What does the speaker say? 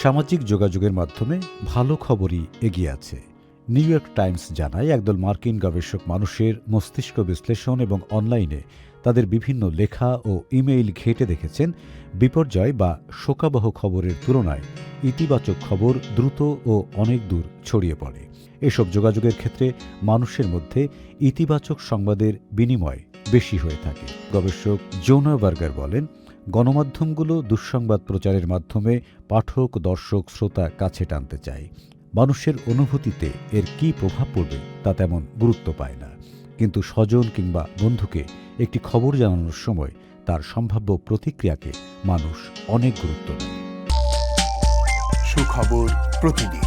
সামাজিক যোগাযোগের মাধ্যমে ভালো খবরই এগিয়ে আছে। নিউ ইয়র্ক টাইমস জানায়, একদল মার্কিন গবেষক মানুষের মস্তিষ্ক বিশ্লেষণ এবং অনলাইনে তাদের বিভিন্ন লেখা ও ইমেইল ঘেঁটে দেখেছেন বিপর্যয় বা শোকাবহ খবরের তুলনায় ইতিবাচক খবর দ্রুত ও অনেক দূর ছড়িয়ে পড়ে। এসব যোগাযোগের ক্ষেত্রে মানুষের মধ্যে ইতিবাচক সংবাদের বিনিময় বেশি হয়ে থাকে। গবেষক জোনা বার্গার বলেন, গণমাধ্যমগুলো দুঃসংবাদ প্রচারের মাধ্যমে পাঠক, দর্শক, শ্রোতা কাছে টানতে চায়। মানুষের অনুভূতিতে এর কী প্রভাব পড়বে তা তেমন গুরুত্ব পায় না, কিন্তু স্বজন কিংবা বন্ধুকে একটি খবর জানানোর সময় তার সম্ভাব্য প্রতিক্রিয়াকে মানুষ অনেক গুরুত্ব দেয়। সুখবর প্রতিদিন।